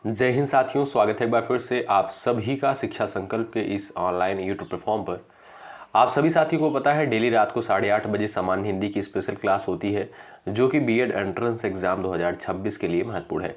जय हिंद साथियों, स्वागत है एक बार फिर से आप सभी का शिक्षा संकल्प के इस ऑनलाइन यूट्यूब प्लेटफॉर्म पर। आप सभी साथियों को पता है डेली रात को 8:30 बजे सामान्य हिंदी की स्पेशल क्लास होती है जो कि बीएड एंट्रेंस एग्जाम 2026 के लिए महत्वपूर्ण है।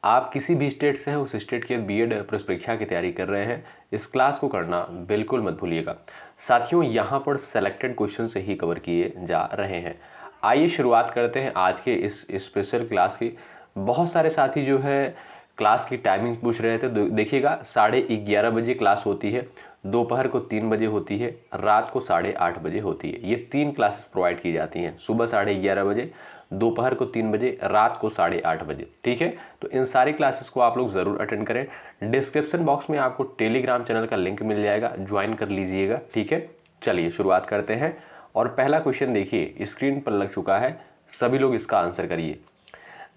आप किसी भी स्टेट से हैं, उस स्टेट के बीएड प्रवेश परीक्षा की तैयारी कर रहे हैं, इस क्लास को करना बिल्कुल मत भूलिएगा। साथियों, यहाँ पर सेलेक्टेड क्वेश्चन से ही कवर किए जा रहे हैं। आइए शुरुआत करते हैं आज के इस स्पेशल क्लास की। बहुत सारे साथी जो है क्लास की टाइमिंग पूछ रहे थे। देखिएगा, 11:30 बजे क्लास होती है, दोपहर को 3 बजे होती है, रात को 8:30 बजे होती है। ये 3 क्लासेस प्रोवाइड की जाती हैं, सुबह 11:30 बजे, दोपहर को 3 बजे, रात को 8:30 बजे। ठीक है, तो इन सारी क्लासेस को आप लोग ज़रूर अटेंड करें। डिस्क्रिप्शन बॉक्स में आपको टेलीग्राम चैनल का लिंक मिल जाएगा, ज्वाइन कर लीजिएगा। ठीक है, चलिए शुरुआत करते हैं। और पहला क्वेश्चन देखिए, स्क्रीन पर लग चुका है, सभी लोग इसका आंसर करिए।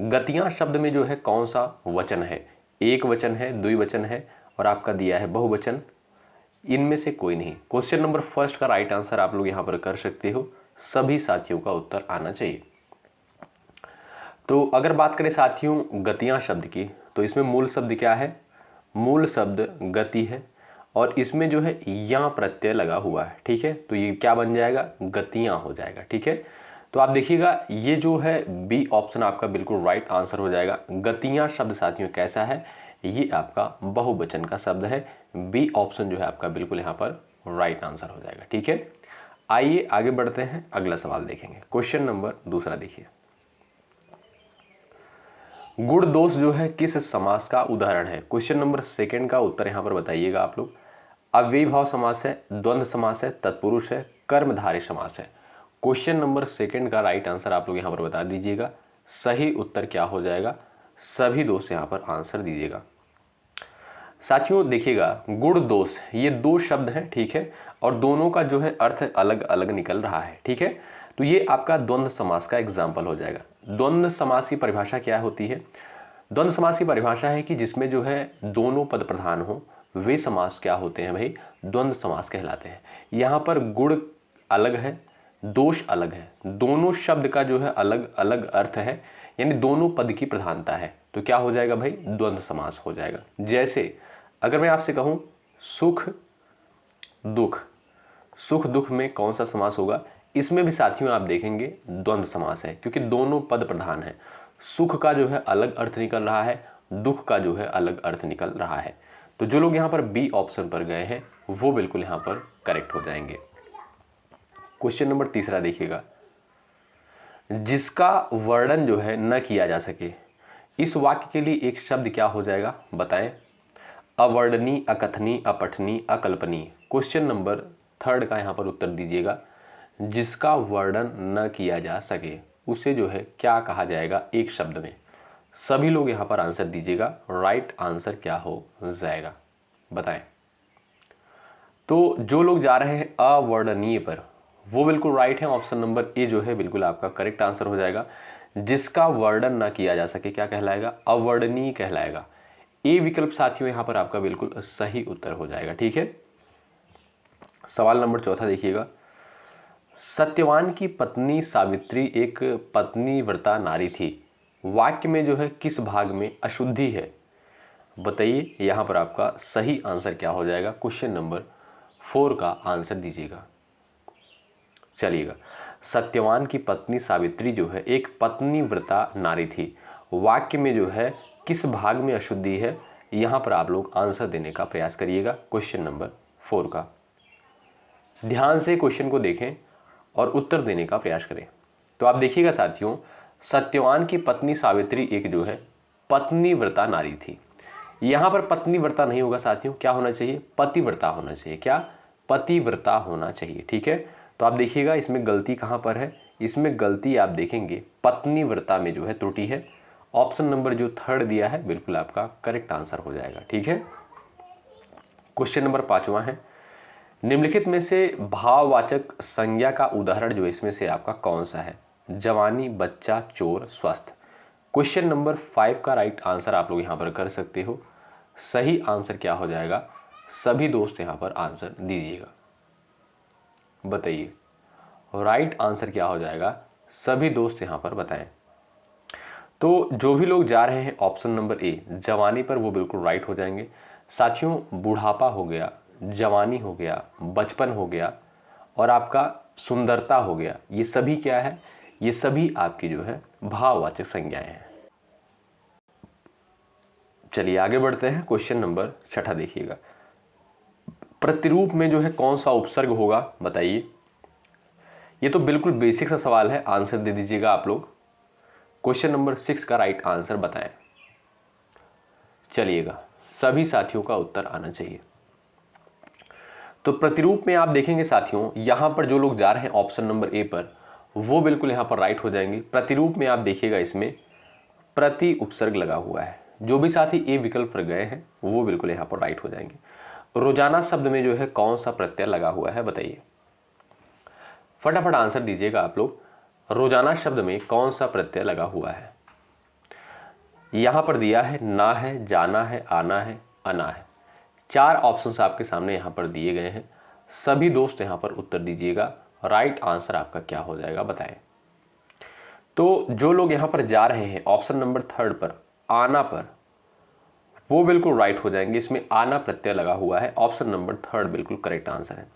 गतियां शब्द में जो है कौन सा वचन है? एक वचन है, द्विवचन है और आपका दिया है बहुवचन। इनमें से कोई नहीं। क्वेश्चन नंबर फर्स्ट का राइट आंसर आप लोग यहां पर कर सकते हो। सभी साथियों का उत्तर आना चाहिए। तो अगर बात करें साथियों गतियां शब्द की, तो इसमें मूल शब्द क्या है? मूल शब्द गति है और इसमें जो है या प्रत्यय लगा हुआ है। ठीक है, तो ये क्या बन जाएगा? गतियां हो जाएगा। ठीक है, तो आप देखिएगा ये जो है बी ऑप्शन आपका बिल्कुल राइट आंसर हो जाएगा। गतियां शब्द साथियों कैसा है? ये आपका बहुवचन का शब्द है। बी ऑप्शन जो है आपका बिल्कुल यहाँ पर राइट आंसर हो जाएगा। ठीक है, आइए आगे बढ़ते हैं, अगला सवाल देखेंगे। क्वेश्चन नंबर दूसरा देखिए, गुण दोष जो है किस समास का उदाहरण है? क्वेश्चन नंबर सेकंड का उत्तर यहाँ पर बताइएगा आप लोग। अव्ययीभाव समास है, द्वंद्व समास है, तत्पुरुष है, कर्मधारय समास है। क्वेश्चन नंबर सेकंड का राइट आंसर आप लोग यहाँ पर बता दीजिएगा। सही उत्तर क्या हो जाएगा? सभी दोष यहाँ पर आंसर दीजिएगा। साथियों देखिएगा, गुण दोष ये दो शब्द हैं। ठीक है, और दोनों का जो है अर्थ अलग अलग निकल रहा है। ठीक है, तो ये आपका द्वंद्व समास का एग्जाम्पल हो जाएगा। द्वंद्व समास की परिभाषा क्या होती है? द्वंद्व समास की परिभाषा है कि जिसमें जो है दोनों पद प्रधान हो, वे समास क्या होते हैं भाई? द्वंद्व समास कहलाते हैं। यहाँ पर गुण अलग है, दोष अलग है, दोनों शब्द का जो है अलग अलग अर्थ है, यानी दोनों पद की प्रधानता है। तो क्या हो जाएगा भाई? द्वंद्व समास हो जाएगा। जैसे अगर मैं आपसे कहूं सुख दुख, सुख दुख में कौन सा समास होगा? इसमें भी साथियों आप देखेंगे द्वंद्व समास है, क्योंकि दोनों पद प्रधान है। सुख का जो है अलग अर्थ निकल रहा है, दुख का जो है अलग अर्थ निकल रहा है। तो जो लोग यहाँ पर बी ऑप्शन पर गए हैं वो बिल्कुल यहाँ पर करेक्ट हो जाएंगे। क्वेश्चन नंबर तीसरा देखिएगा, जिसका वर्णन जो है न किया जा सके, इस वाक्य के लिए एक शब्द क्या हो जाएगा बताएं? अवर्णनीय, अकथनीय, अपठनीय, अकल्पनीय। क्वेश्चन नंबर थर्ड का यहाँ पर उत्तर दीजिएगा। जिसका वर्णन न किया जा सके उसे जो है क्या कहा जाएगा एक शब्द में? सभी लोग यहाँ पर आंसर दीजिएगा। राइट आंसर क्या हो जाएगा बताएं? तो जो लोग जा रहे हैं अवर्णनीय पर वो बिल्कुल राइट है। ऑप्शन नंबर ए जो है बिल्कुल आपका करेक्ट आंसर हो जाएगा। जिसका वर्णन न किया जा सके क्या कहलाएगा? अवर्णनीय कहलाएगा। ए विकल्प साथियों यहाँ पर आपका बिल्कुल सही उत्तर हो जाएगा। ठीक है, सवाल नंबर चौथा देखिएगा, सत्यवान की पत्नी सावित्री एक पत्नीव्रता नारी थी। वाक्य में जो है किस भाग में अशुद्धि है बताइए? यहाँ पर आपका सही आंसर क्या हो जाएगा? क्वेश्चन नंबर 4 का आंसर दीजिएगा। चलिएगा, सत्यवान की पत्नी सावित्री जो है एक पत्नीव्रता नारी थी। वाक्य में जो है किस भाग में अशुद्धि है? यहाँ पर आप लोग आंसर देने का प्रयास करिएगा। क्वेश्चन नंबर 4 का ध्यान से क्वेश्चन को देखें और उत्तर देने का प्रयास करें। तो आप देखिएगा साथियों, सत्यवान की पत्नी सावित्री एक जो है पत्नीव्रता नारी थी। यहाँ पर पत्नीव्रता नहीं होगा साथियों, क्या होना चाहिए? पतिव्रता होना चाहिए। क्या? पतिव्रता होना चाहिए। ठीक है, तो आप देखिएगा इसमें गलती कहाँ पर है? इसमें गलती आप देखेंगे पत्नीव्रता में जो है त्रुटि है। ऑप्शन नंबर जो थर्ड दिया है बिल्कुल आपका करेक्ट आंसर हो जाएगा। ठीक है, क्वेश्चन नंबर 5वां है, निम्नलिखित में से भाववाचक संज्ञा का उदाहरण जो इसमें से आपका कौन सा है? जवानी, बच्चा, चोर, स्वस्थ। क्वेश्चन नंबर 5 का राइट आंसर आप लोग यहाँ पर कर सकते हो। सही आंसर क्या हो जाएगा? सभी दोस्त यहाँ पर आंसर दीजिएगा, बताइए राइट आंसर क्या हो जाएगा? सभी दोस्त यहाँ पर बताएं। तो जो भी लोग जा रहे हैं ऑप्शन नंबर ए जवानी पर, वो बिल्कुल राइट हो जाएंगे। साथियों, बुढ़ापा हो गया, जवानी हो गया, बचपन हो गया और आपका सुंदरता हो गया, ये सभी क्या है, ये सभी आपकी जो है भाववाचक संज्ञाएं हैं। चलिए आगे बढ़ते हैं। क्वेश्चन नंबर 6 देखिएगा। प्रतिरूप में जो है कौन सा उपसर्ग होगा बताइए। ये तो बिल्कुल बेसिक सा सवाल है, आंसर दे दीजिएगा आप लोग। क्वेश्चन नंबर 6 का राइट आंसर बताएं। चलिएगा, सभी साथियों का उत्तर आना चाहिए। तो प्रतिरूप में आप देखेंगे साथियों, यहां पर जो लोग जा रहे हैं ऑप्शन नंबर ए पर, वो बिल्कुल यहां पर राइट हो जाएंगे। प्रतिरूप में आप देखिएगा इसमें प्रति उपसर्ग लगा हुआ है। जो भी साथी ए विकल्प पर गए हैं वो बिल्कुल यहां पर राइट हो जाएंगे। रोजाना शब्द में जो है कौन सा प्रत्यय लगा हुआ है बताइए। फटाफट आंसर दीजिएगा आप लोग। रोजाना शब्द में कौन सा प्रत्यय लगा हुआ है। यहां पर दिया है ना है, जाना है, आना है, अना है। 4 ऑप्शंस आपके सामने यहां पर दिए गए हैं। सभी दोस्त यहां पर उत्तर दीजिएगा। राइट आंसर आपका क्या हो जाएगा बताएं। तो जो लोग यहां पर जा रहे हैं ऑप्शन नंबर 3 पर, आना पर, वो बिल्कुल राइट हो जाएंगे। इसमें आना प्रत्यय लगा हुआ है। ऑप्शन नंबर 3 बिल्कुल करेक्ट आंसर है।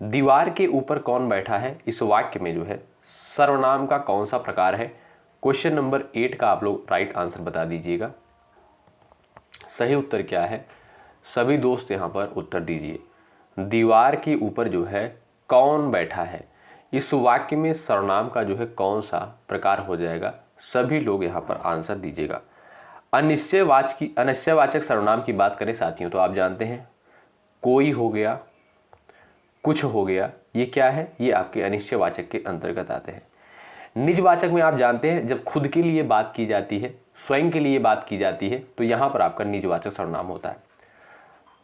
दीवार के ऊपर कौन बैठा है, इस वाक्य में जो है सर्वनाम का कौन सा प्रकार है। क्वेश्चन नंबर 8 का आप लोग राइट आंसर बता दीजिएगा। सही उत्तर क्या है, सभी दोस्त यहां पर उत्तर दीजिए। दीवार के ऊपर जो है कौन बैठा है, इस वाक्य में सर्वनाम का जो है कौन सा प्रकार हो जाएगा, सभी लोग यहां पर आंसर दीजिएगा। अनिश्चयवाचक सर्वनाम की बात करें साथियों, तो आप जानते हैं कोई हो गया, कुछ हो गया, ये क्या है, ये आपके अनिश्चयवाचक के अंतर्गत आते हैं। निजवाचक में आप जानते हैं जब खुद के लिए बात की जाती है, स्वयं के लिए बात की जाती है, तो यहां पर आपका निजवाचक सर्वनाम होता है।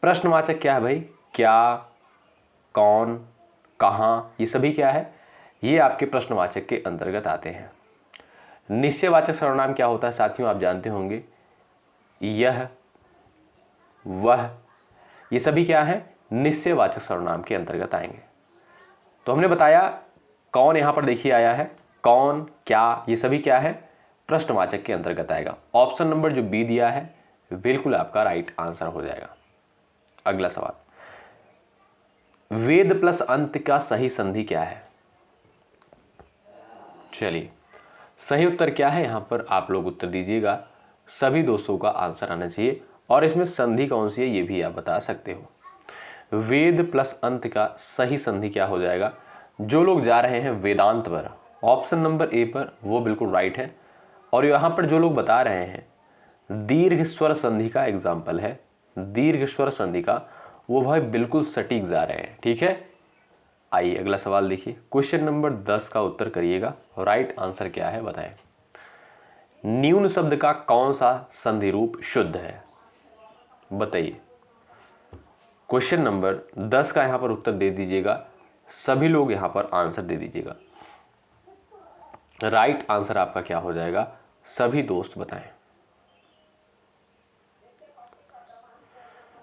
प्रश्नवाचक क्या है भाई, क्या, कौन, कहां, ये सभी क्या है, ये आपके प्रश्नवाचक के अंतर्गत आते हैं। निश्चयवाचक सर्वनाम क्या होता है साथियों, आप जानते होंगे यह, वह, ये सभी क्या है, निश्चयवाचक सर्वनाम के अंतर्गत आएंगे। तो हमने बताया कौन यहां पर देखिए आया है, कौन, क्या, ये सभी क्या है, प्रश्नवाचक के अंतर्गत आएगा। ऑप्शन नंबर जो बी दिया है बिल्कुल आपका राइट आंसर हो जाएगा। अगला सवाल, वेद प्लस अंत का सही संधि क्या है। चलिए, सही उत्तर क्या है यहां पर आप लोग उत्तर दीजिएगा। सभी दोस्तों का आंसर आना चाहिए और इसमें संधि कौन सी है ये भी आप बता सकते हो। वेद प्लस अंत का सही संधि क्या हो जाएगा। जो लोग जा रहे हैं वेदांत पर, ऑप्शन नंबर ए पर, वो बिल्कुल राइट है। और यहां पर जो लोग बता रहे हैं दीर्घ स्वर संधि का एग्जाम्पल है, दीर्घ स्वर संधि का, वो भाई बिल्कुल सटीक जा रहे हैं। ठीक है, आइए अगला सवाल देखिए। क्वेश्चन नंबर 10 का उत्तर करिएगा। राइट आंसर क्या है बताएं। न्यून शब्द का कौन सा संधि रूप शुद्ध है बताइए। क्वेश्चन नंबर 10 का यहां पर उत्तर दे दीजिएगा। सभी लोग यहां पर आंसर दे दीजिएगा। राइट आंसर आपका क्या हो जाएगा, सभी दोस्त बताएं।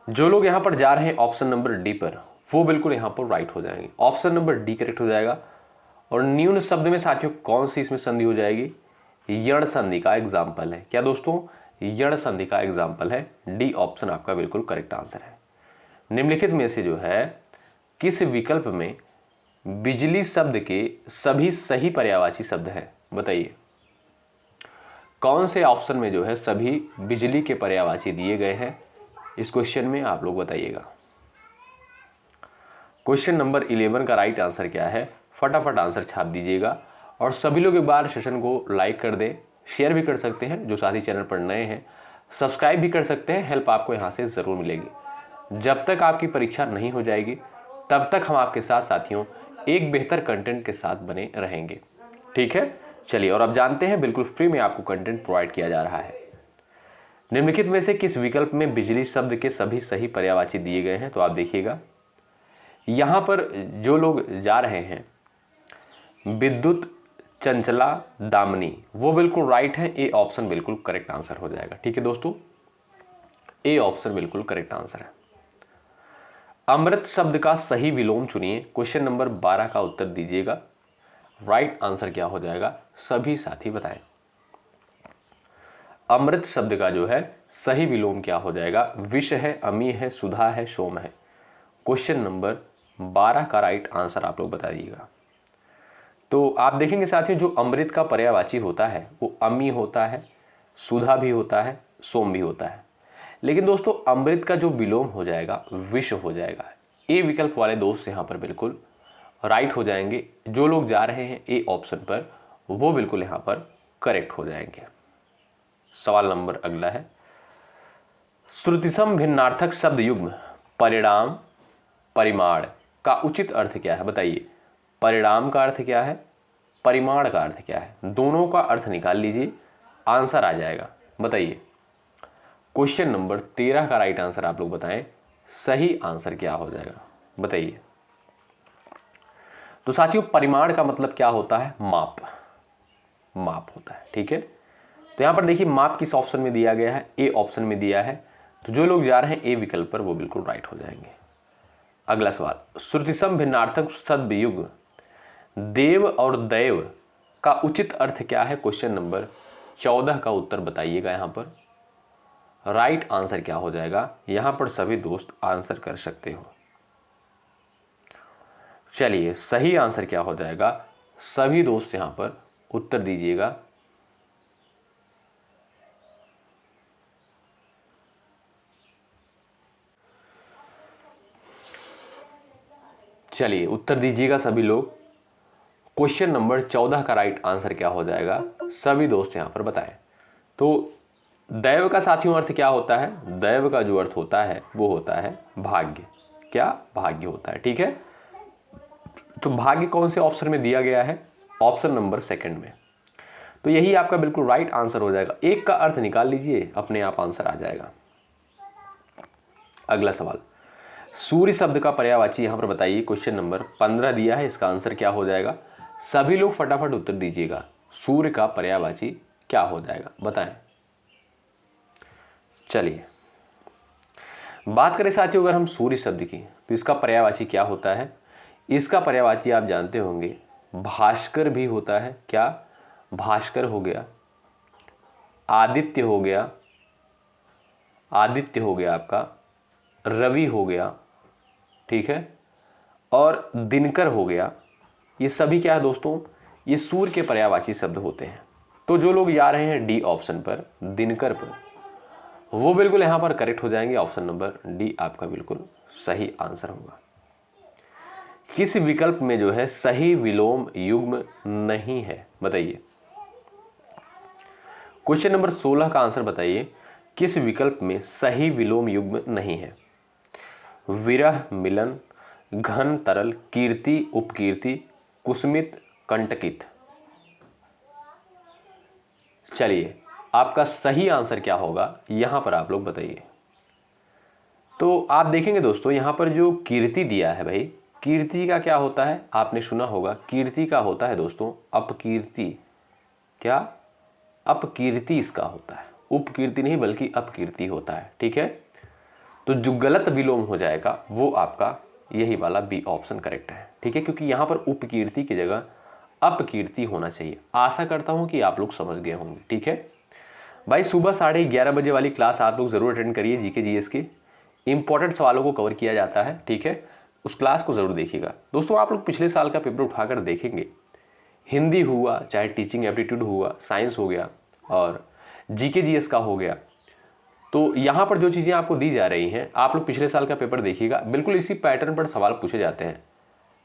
जो लोग यहां पर जा रहे हैं ऑप्शन नंबर डी पर, वो बिल्कुल यहां पर राइट हो जाएंगे। ऑप्शन नंबर डी करेक्ट हो जाएगा। और न्यून शब्द में साथियों कौन सी इसमें संधि हो जाएगी, यण संधि का एग्जाम्पल है। क्या दोस्तों, यण संधि का एग्जाम्पल है। डी ऑप्शन आपका बिल्कुल करेक्ट आंसर है। निम्नलिखित में से जो है किस विकल्प में बिजली शब्द के सभी सही पर्यायवाची शब्द है बताइए। कौन से ऑप्शन में जो है सभी बिजली के पर्यायवाची दिए गए हैं, इस क्वेश्चन में आप लोग बताइएगा। क्वेश्चन नंबर 11 का राइट आंसर क्या है, फटाफट आंसर छाप दीजिएगा। और सभी लोग एक बार सेशन को लाइक कर दें, शेयर भी कर सकते हैं। जो साथी चैनल पर नए हैं सब्सक्राइब भी कर सकते हैं। हेल्प आपको यहाँ से ज़रूर मिलेगी। जब तक आपकी परीक्षा नहीं हो जाएगी तब तक हम आपके साथ साथियों एक बेहतर कंटेंट के साथ बने रहेंगे। ठीक है, चलिए। और अब जानते हैं बिल्कुल फ्री में आपको कंटेंट प्रोवाइड किया जा रहा है। निम्नलिखित में से किस विकल्प में बिजली शब्द के सभी सही पर्यायवाची दिए गए हैं, तो आप देखिएगा यहां पर जो लोग जा रहे हैं विद्युत, चंचला, दामिनी, वो बिल्कुल राइट है। ए ऑप्शन बिल्कुल करेक्ट आंसर हो जाएगा। ठीक है दोस्तों, ए ऑप्शन बिल्कुल करेक्ट आंसर है। अमृत शब्द का सही विलोम चुनिए। क्वेश्चन नंबर 12 का उत्तर दीजिएगा। राइट आंसर क्या हो जाएगा, सभी साथी बताएं। अमृत शब्द का जो है सही विलोम क्या हो जाएगा? विष है, अमी है, सुधा है, सोम है। क्वेश्चन नंबर 12 का राइट आंसर आप लोग बताइएगा। तो आप देखेंगे साथियों, जो अमृत का पर्यायवाची होता है वो अमी होता है, सुधा भी होता है, सोम भी होता है। लेकिन दोस्तों अमृत का जो विलोम हो जाएगा विष हो जाएगा। ए विकल्प वाले दोस्त यहाँ पर बिल्कुल राइट हो जाएंगे। जो लोग जा रहे हैं ए ऑप्शन पर वो बिल्कुल यहाँ पर करेक्ट हो जाएंगे। सवाल नंबर अगला है, श्रुतिसम भिन्नार्थक शब्द युग्म परिणाम परिमाण का उचित अर्थ क्या है? बताइए, परिणाम का अर्थ क्या है, परिमाण का अर्थ क्या है? दोनों का अर्थ निकाल लीजिए, आंसर आ जाएगा। बताइए, क्वेश्चन नंबर 13 का राइट आंसर आप लोग बताएं, सही आंसर क्या हो जाएगा? बताइए। तो साथियों परिमाण का मतलब क्या होता है? माप, माप होता है। ठीक है, तो यहां पर देखिए माप किस ऑप्शन में दिया गया है? ए ऑप्शन में दिया है। तो जो लोग जा रहे हैं ए विकल्प पर वो बिल्कुल राइट हो जाएंगे। अगला सवाल, श्रुतिसम भिन्नार्थक शब्द युग्म देव और दैव का उचित अर्थ क्या है? क्वेश्चन नंबर 14 का उत्तर बताइएगा। यहां पर राइट आंसर क्या हो जाएगा? यहां पर सभी दोस्त आंसर कर सकते हो। चलिए सही आंसर क्या हो जाएगा? सभी दोस्त यहां पर उत्तर दीजिएगा। चलिए उत्तर दीजिएगा सभी लोग। क्वेश्चन नंबर 14 का राइट आंसर क्या हो जाएगा? सभी दोस्त यहां पर बताएं। तो दैव का साथियों अर्थ क्या होता है? दैव का जो अर्थ होता है वो होता है भाग्य। क्या? भाग्य होता है। ठीक है, तो भाग्य कौन से ऑप्शन में दिया गया है? ऑप्शन नंबर 2 में। तो यही आपका बिल्कुल राइट आंसर हो जाएगा। एक का अर्थ निकाल लीजिए, अपने आप आंसर आ जाएगा। अगला सवाल, सूर्य शब्द का पर्यायवाची यहां पर बताइए। क्वेश्चन नंबर 15 दिया है, इसका आंसर क्या हो जाएगा? सभी लोग फटाफट उत्तर दीजिएगा। सूर्य का पर्यायवाची क्या हो जाएगा? बताएं। चलिए बात करें साथियों अगर हम सूर्य शब्द की, तो इसका पर्यायवाची क्या होता है? इसका पर्यायवाची आप जानते होंगे भास्कर भी होता है। क्या? भास्कर हो गया, आदित्य हो गया, आदित्य हो गया आपका, रवि हो गया, ठीक है, और दिनकर हो गया। ये सभी क्या है दोस्तों? ये सूर्य के पर्यायवाची शब्द होते हैं। तो जो लोग जा रहे हैं डी ऑप्शन पर, दिनकर पर, वो बिल्कुल यहां पर करेक्ट हो जाएंगे। ऑप्शन नंबर डी आपका बिल्कुल सही आंसर होगा। किस विकल्प में जो है सही विलोम युग्म नहीं है? बताइए। क्वेश्चन नंबर 16 का आंसर बताइए, किस विकल्प में सही विलोम युग्म नहीं है? विरह मिलन, घन तरल, कीर्ति उपकीर्ति, कुसुमित कंटकित। चलिए आपका सही आंसर क्या होगा यहां पर आप लोग बताइए। तो आप देखेंगे दोस्तों यहां पर जो कीर्ति दिया है भाई, कीर्ति का क्या होता है? आपने सुना होगा, कीर्ति का होता है दोस्तों अपकीर्ति। क्या? अपकीर्ति इसका होता है, उपकीर्ति नहीं बल्कि अपकीर्ति होता है। ठीक है, तो जो गलत विलोम हो जाएगा वो आपका यही वाला बी ऑप्शन करेक्ट है। ठीक है, क्योंकि यहां पर उपकीर्ति की जगह अपकीर्ति होना चाहिए। आशा करता हूं कि आप लोग समझ गए होंगे। ठीक है भाई, सुबह 11:30 बजे वाली क्लास आप लोग जरूर अटेंड करिए। जीके जीएस की इंपॉर्टेंट सवालों को कवर किया जाता है। ठीक है, उस क्लास को जरूर देखिएगा। दोस्तों आप लोग पिछले साल का पेपर उठाकर देखेंगे, हिंदी हुआ, चाहे टीचिंग एप्टीट्यूड हुआ, साइंस हो गया और जीके जीएस का हो गया, तो यहाँ पर जो चीज़ें आपको दी जा रही हैं, आप लोग पिछले साल का पेपर देखिएगा, बिल्कुल इसी पैटर्न पर सवाल पूछे जाते हैं।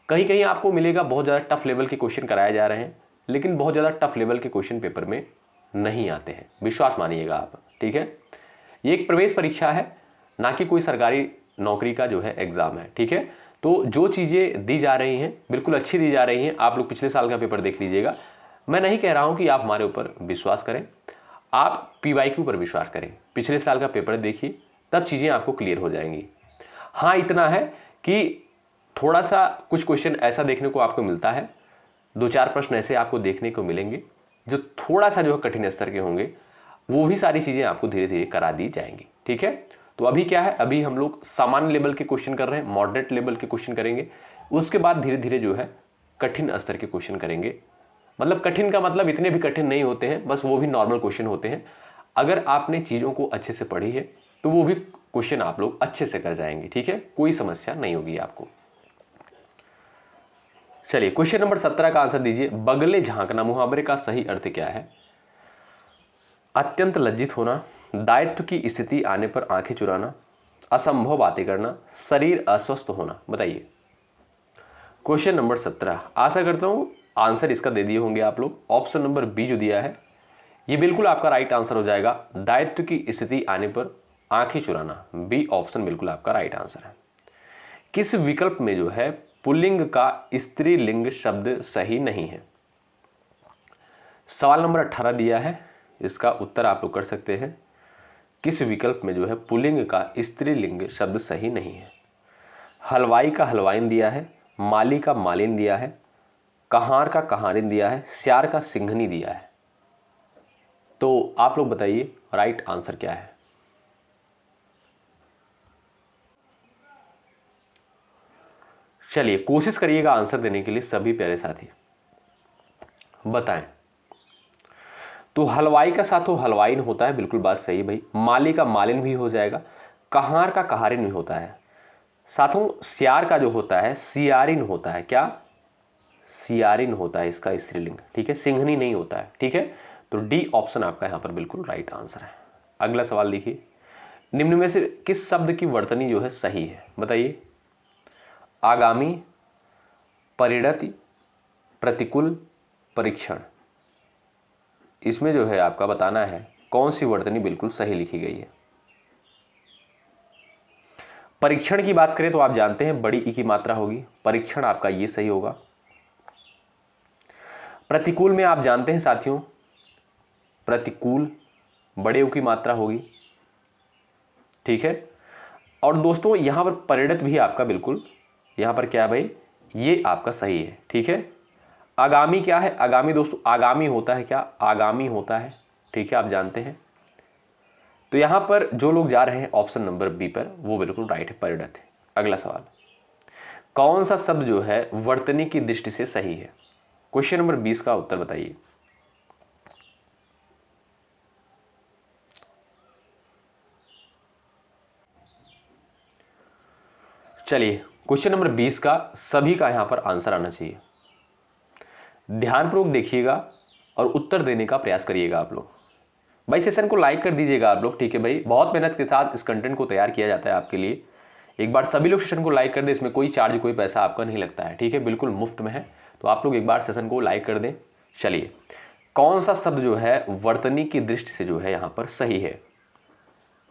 कहीं कहीं आपको मिलेगा बहुत ज़्यादा टफ लेवल के क्वेश्चन कराए जा रहे हैं, लेकिन बहुत ज़्यादा टफ लेवल के क्वेश्चन पेपर में नहीं आते हैं, विश्वास मानिएगा आप। ठीक है, ये एक प्रवेश परीक्षा है, ना कि कोई सरकारी नौकरी का जो है एग्जाम है। ठीक है, तो जो चीज़ें दी जा रही हैं बिल्कुल अच्छी दी जा रही हैं। आप लोग पिछले साल का पेपर देख लीजिएगा। मैं नहीं कह रहा हूं कि आप हमारे ऊपर विश्वास करें, आप पीवाईक्यू पर विश्वास करें। पिछले साल का पेपर देखिए, तब चीज़ें आपको क्लियर हो जाएंगी। हाँ इतना है कि थोड़ा सा कुछ क्वेश्चन ऐसा देखने को आपको मिलता है, 2-4 प्रश्न ऐसे आपको देखने को मिलेंगे जो थोड़ा सा जो है कठिन स्तर के होंगे। वो भी सारी चीज़ें आपको धीरे धीरे करा दी जाएंगी। ठीक है, तो अभी क्या है, अभी हम लोग सामान्य लेवल के क्वेश्चन कर रहे हैं, मॉडरेट लेवल के क्वेश्चन करेंगे, उसके बाद धीरे धीरे जो है कठिन स्तर के क्वेश्चन करेंगे। मतलब कठिन का मतलब इतने भी कठिन नहीं होते हैं, बस वो भी नॉर्मल क्वेश्चन होते हैं। अगर आपने चीज़ों को अच्छे से पढ़ी है तो वो भी क्वेश्चन आप लोग अच्छे से कर जाएंगे, ठीक है, कोई समस्या नहीं होगी आपको। चलिए क्वेश्चन नंबर 17 का आंसर दीजिए। बगले झांकना मुहावरे का सही अर्थ क्या है? अत्यंत लज्जित होना, दायित्व की स्थिति आने पर आंखें चुराना, असंभव बातें करना, शरीर अस्वस्थ होना। बताइए क्वेश्चन नंबर 17। आशा करता हूं आंसर इसका दे दिए होंगे आप लोग। ऑप्शन नंबर बी जो दिया है ये बिल्कुल आपका राइट आंसर हो जाएगा। दायित्व की स्थिति आने पर आंखें चुराना, बी ऑप्शन बिल्कुल आपका राइट आंसर है। किस विकल्प में जो है पुल्लिंग का स्त्रीलिंग शब्द सही नहीं है? सवाल नंबर 18 दिया है, इसका उत्तर आप लोग कर सकते हैं। किस विकल्प में जो है पुल्लिंग का स्त्रीलिंग शब्द सही नहीं है? हलवाई का हलवाइन दिया है, माली का मालिन दिया है, कहार का कहारिन दिया है, स्यार का सिंघनी दिया है। तो आप लोग बताइए राइट आंसर क्या है? चलिए कोशिश करिएगा आंसर देने के लिए सभी प्यारे साथी, बताएं। तो हलवाई का साथों हलवाइन होता है, बिल्कुल बात सही भाई। माली का मालिन भी हो जाएगा, कहार का कहारिन भी होता है, साथों स्यार का जो होता है सियारिन होता है। क्या? सियारिन होता है इसका स्त्रीलिंग, ठीक है, सिंघनी नहीं होता है, ठीक है। तो डी ऑप्शन आपका यहां पर बिल्कुल राइट आंसर है। अगला सवाल देखिए, निम्न में से किस शब्द की वर्तनी जो है सही है? बताइए। आगामी, परिणति, प्रतिकूल, परीक्षण। इसमें जो है आपका बताना है कौन सी वर्तनी बिल्कुल सही लिखी गई है। परीक्षण की बात करें तो आप जानते हैं बड़ी ई की मात्रा होगी, परीक्षण आपका ये सही होगा। प्रतिकूल में आप जानते हैं साथियों प्रतिकूल बड़े ऊ की मात्रा होगी, ठीक है। और दोस्तों यहां पर परिणत भी आपका बिल्कुल यहां पर क्या है भाई, ये आपका सही है, ठीक है। आगामी क्या है? आगामी दोस्तों आगामी होता है, क्या आगामी होता है, ठीक है, आप जानते हैं। तो यहां पर जो लोग जा रहे हैं ऑप्शन नंबर बी पर वो बिल्कुल राइट है, परिणत है। अगला सवाल, कौन सा शब्द जो है वर्तनी की दृष्टि से सही है? क्वेश्चन नंबर 20 का उत्तर बताइए। चलिए क्वेश्चन नंबर 20 का सभी का यहां पर आंसर आना चाहिए। ध्यानपूर्वक देखिएगा और उत्तर देने का प्रयास करिएगा आप लोग। भाई सेशन को लाइक कर दीजिएगा आप लोग, ठीक है भाई, बहुत मेहनत के साथ इस कंटेंट को तैयार किया जाता है आपके लिए। एक बार सभी लोग सेशन को लाइक कर दें, इसमें कोई चार्ज कोई पैसा आपका नहीं लगता है, ठीक है, बिल्कुल मुफ्त में है। तो आप लोग एक बार सेशन को लाइक कर दें। चलिए कौन सा शब्द जो है वर्तनी की दृष्टि से जो है यहाँ पर सही है?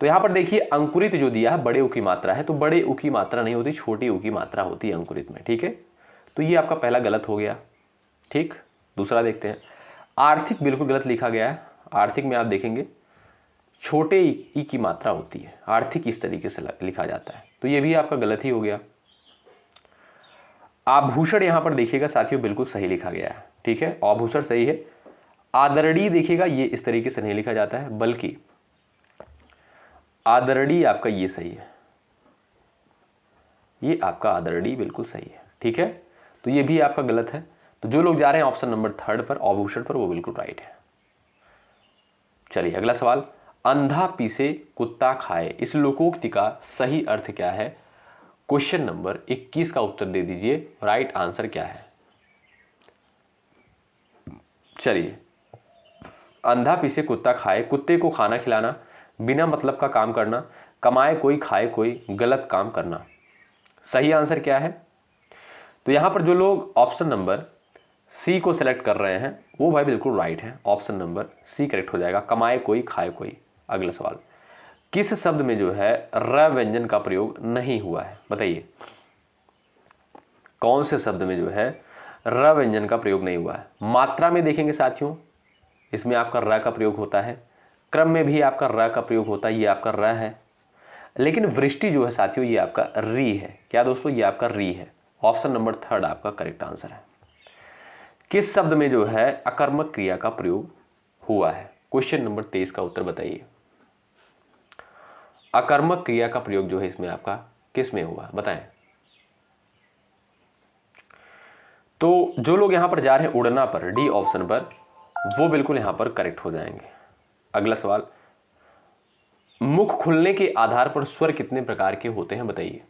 तो यहाँ पर देखिए अंकुरित जो दिया है बड़े ऊ की मात्रा है, तो बड़े ऊ की मात्रा नहीं होती, छोटी ऊ की मात्रा होती है अंकुरित में, ठीक है। तो ये आपका पहला गलत हो गया, ठीक। दूसरा देखते हैं, आर्थिक बिल्कुल गलत लिखा गया है। आर्थिक में आप देखेंगे छोटे ई की मात्रा होती है, आर्थिक इस तरीके से लिखा जाता है, तो ये भी आपका गलत ही हो गया। आभूषण यहां पर देखिएगा साथियों बिल्कुल सही लिखा गया है, ठीक है, आभूषण सही है। आदरणीय देखिएगा ये इस तरीके से नहीं लिखा जाता है, बल्कि आदरणीय आपका ये सही है, ये आपका आदरणीय बिल्कुल सही है, ठीक है। तो ये भी आपका गलत है। तो जो लोग जा रहे हैं ऑप्शन नंबर 3 पर आभूषण पर वो बिल्कुल राइट है। चलिए अगला सवाल, अंधा पीसे कुत्ता खाए, इस लोकोक्ति का सही अर्थ क्या है? क्वेश्चन नंबर 21 का उत्तर दे दीजिए, राइट आंसर क्या है? चलिए, अंधा पीसे कुत्ता खाए, कुत्ते को खाना खिलाना, बिना मतलब का काम करना, कमाए कोई खाए कोई, गलत काम करना। सही आंसर क्या है? तो यहां पर जो लोग ऑप्शन नंबर सी को सिलेक्ट कर रहे हैं वो भाई बिल्कुल राइट है, ऑप्शन नंबर सी करेक्ट हो जाएगा, कमाए कोई खाए कोई। अगला सवाल, किस शब्द में जो है र व्यंजन का प्रयोग नहीं हुआ है? बताइए कौन से शब्द में जो है र व्यंजन का प्रयोग नहीं हुआ है? मात्रा में देखेंगे साथियों, इसमें आपका र का प्रयोग होता है, क्रम में भी आपका र का प्रयोग होता है, ये आपका र है। लेकिन वृष्टि जो है साथियों ये आपका री है। क्या दोस्तों? ये आपका री है। ऑप्शन नंबर 3 आपका करेक्ट आंसर है। किस शब्द में जो है अकर्मक क्रिया का प्रयोग हुआ है? क्वेश्चन नंबर 23 का उत्तर बताइए। अकर्मक क्रिया का प्रयोग जो है इसमें आपका किस में हुआ, बताएं। तो जो लोग यहां पर जा रहे हैं उड़ना पर, डी ऑप्शन पर, वो बिल्कुल यहां पर करेक्ट हो जाएंगे। अगला सवाल, मुख खुलने के आधार पर स्वर कितने प्रकार के होते हैं बताइए।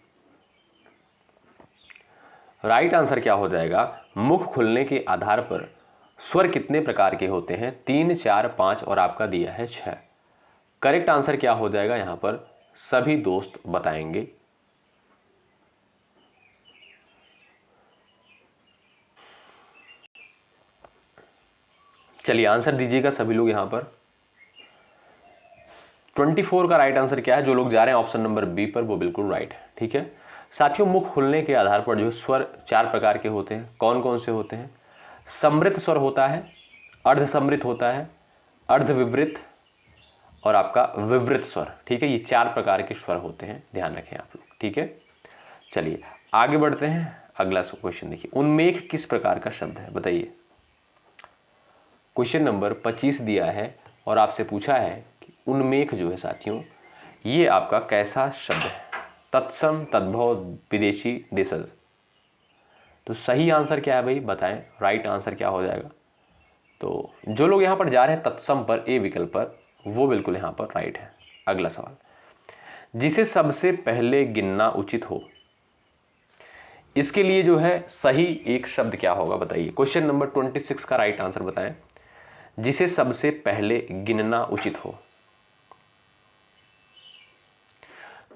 राइट आंसर क्या हो जाएगा, मुख खुलने के आधार पर स्वर कितने प्रकार के होते हैं, 3, 4, 5 और आपका दिया है 6। करेक्ट आंसर क्या हो जाएगा यहां पर सभी दोस्त बताएंगे। चलिए आंसर दीजिएगा सभी लोग यहां पर। 24 का राइट आंसर क्या है, जो लोग जा रहे हैं ऑप्शन नंबर बी पर वो बिल्कुल राइट है। ठीक है साथियों, मुख खुलने के आधार पर जो स्वर 4 प्रकार के होते हैं, कौन कौन से होते हैं, समृत स्वर होता है, अर्ध समृत होता है, अर्ध विवृत और आपका विवृत स्वर। ठीक है, ये 4 प्रकार के स्वर होते हैं, ध्यान रखें आप लोग। ठीक है, चलिए आगे बढ़ते हैं। अगला क्वेश्चन देखिए, उन्मेष किस प्रकार का शब्द है बताइए। क्वेश्चन नंबर 25 दिया है और आपसे पूछा है कि उन्मेष जो है साथियों ये आपका कैसा शब्द है, तत्सम, तद्भव, विदेशी, देशज। तो सही आंसर क्या है भाई बताएं, राइट आंसर क्या हो जाएगा। तो जो लोग यहाँ पर जा रहे हैं तत्सम पर, ए विकल्प पर, वो बिल्कुल यहाँ पर राइट है। अगला सवाल, जिसे सबसे पहले गिनना उचित हो, इसके लिए जो है सही एक शब्द क्या होगा बताइए। क्वेश्चन नंबर 26 का राइट आंसर बताएं, जिसे सबसे पहले गिनना उचित हो।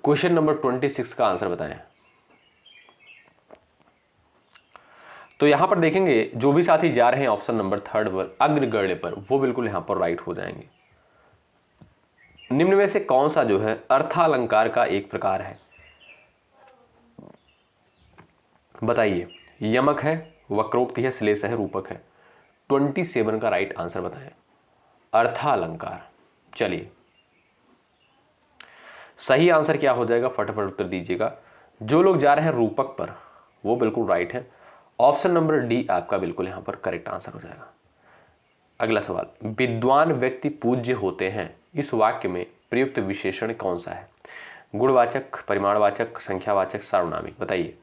क्वेश्चन नंबर 26 का आंसर बताएं। तो यहां पर देखेंगे जो भी साथी जा रहे हैं ऑप्शन नंबर 3 पर, अग्रगण्य पर, वो बिल्कुल यहां पर राइट हो जाएंगे। निम्न में से कौन सा जो है अर्थालंकार का एक प्रकार है बताइए। यमक है, वक्रोक्ति है, श्लेष है, रूपक है। 27 का राइट आंसर बताएं, अर्थालंकार। चलिए सही आंसर क्या हो जाएगा, फटाफट उत्तर दीजिएगा। जो लोग जा रहे हैं रूपक पर वो बिल्कुल राइट है, ऑप्शन नंबर डी आपका बिल्कुल यहां पर करेक्ट आंसर हो जाएगा। अगला सवाल, विद्वान व्यक्ति पूज्य होते हैं, इस वाक्य में प्रयुक्त विशेषण कौन सा है। गुणवाचक, परिमाणवाचक, संख्यावाचक, सार्वनामिक बताइए।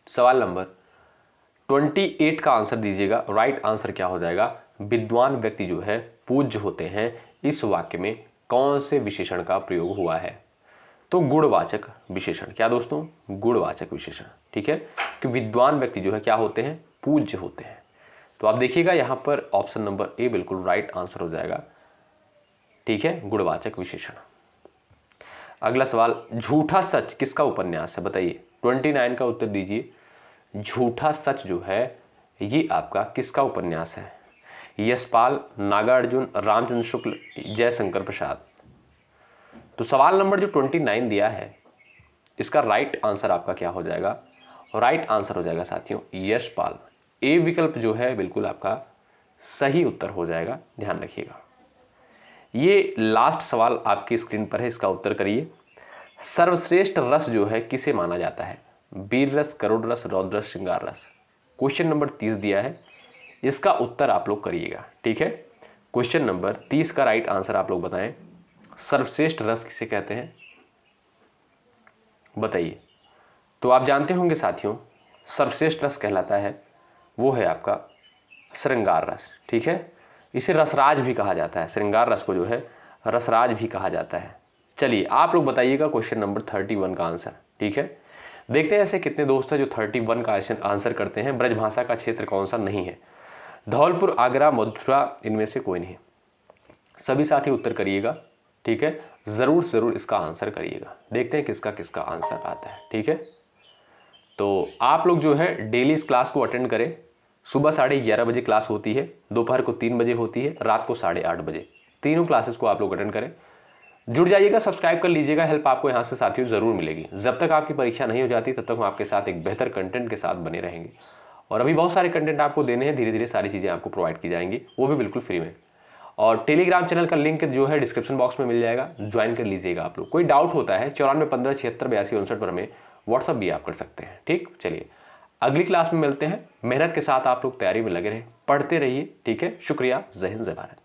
सवाल नंबर 28 का आंसर दीजिएगा। राइट आंसर क्या हो जाएगा, विद्वान व्यक्ति जो है पूज्य होते हैं, इस वाक्य में कौन से विशेषण का प्रयोग हुआ है। तो गुणवाचक विशेषण। क्या दोस्तों, गुणवाचक विशेषण। ठीक है, कि विद्वान व्यक्ति जो है क्या होते हैं, पूज्य होते हैं। तो आप देखिएगा यहां पर ऑप्शन नंबर ए बिल्कुल राइट आंसर हो जाएगा। ठीक है, गुणवाचक विशेषण। अगला सवाल, झूठा सच किसका उपन्यास है बताइए। 29 का उत्तर दीजिए। झूठा सच जो है ये आपका किसका उपन्यास है। यशपाल, नागार्जुन, रामचंद्र शुक्ल, जयशंकर प्रसाद। तो सवाल नंबर जो 29 दिया है इसका राइट आंसर आपका क्या हो जाएगा, राइट आंसर हो जाएगा साथियों यशपाल। ए विकल्प जो है बिल्कुल आपका सही उत्तर हो जाएगा, ध्यान रखिएगा। ये लास्ट सवाल आपकी स्क्रीन पर है, इसका उत्तर करिए। सर्वश्रेष्ठ रस जो है किसे माना जाता है, वीर रस, करुण रस, रौद्र रस, श्रृंगार रस। क्वेश्चन नंबर 30 दिया है, इसका उत्तर आप लोग करिएगा। ठीक है, क्वेश्चन नंबर 30 का राइट आंसर आप लोग बताएं, सर्वश्रेष्ठ रस किसे कहते हैं बताइए। तो आप जानते होंगे साथियों सर्वश्रेष्ठ रस कहलाता है वो है आपका श्रृंगार रस। ठीक है, इसे रसराज भी कहा जाता है, श्रृंगार रस को जो है रसराज भी कहा जाता है। चलिए आप लोग बताइएगा क्वेश्चन नंबर 31 का आंसर। ठीक है, देखते हैं ऐसे कितने दोस्त हैं जो 31 का आंसर करते हैं। ब्रजभाषा का क्षेत्र कौन सा नहीं है, धौलपुर, आगरा, मथुरा, इनमें से कोई नहीं। सभी साथी उत्तर करिएगा। ठीक है, जरूर जरूर इसका आंसर करिएगा, देखते हैं किसका किसका आंसर आता है। ठीक है, तो आप लोग जो है डेली इस क्लास को अटेंड करें। सुबह 11:30 बजे क्लास होती है, दोपहर को 3 बजे होती है, रात को 8:30 बजे। तीनों क्लासेस को आप लोग अटेंड करें। जुड़ जाइएगा, सब्सक्राइब कर लीजिएगा, हेल्प आपको यहाँ से साथियों जरूर मिलेगी। जब तक आपकी परीक्षा नहीं हो जाती तब तक हम आपके साथ एक बेहतर कंटेंट के साथ बने रहेंगे। और अभी बहुत सारे कंटेंट आपको देने हैं, धीरे धीरे सारी चीज़ें आपको प्रोवाइड की जाएंगी, वो भी बिल्कुल फ्री में। और टेलीग्राम चैनल का लिंक जो है डिस्क्रिप्शन बॉक्स में मिल जाएगा, ज्वाइन कर लीजिएगा आप लोग। कोई डाउट होता है 9415768259 पर हमें व्हाट्सअप भी आप कर सकते हैं। ठीक, चलिए अगली क्लास में मिलते हैं। मेहनत के साथ आप लोग तैयारी में लगे रहें, पढ़ते रहिए। ठीक है, शुक्रिया, जय हिंद, जय भारत।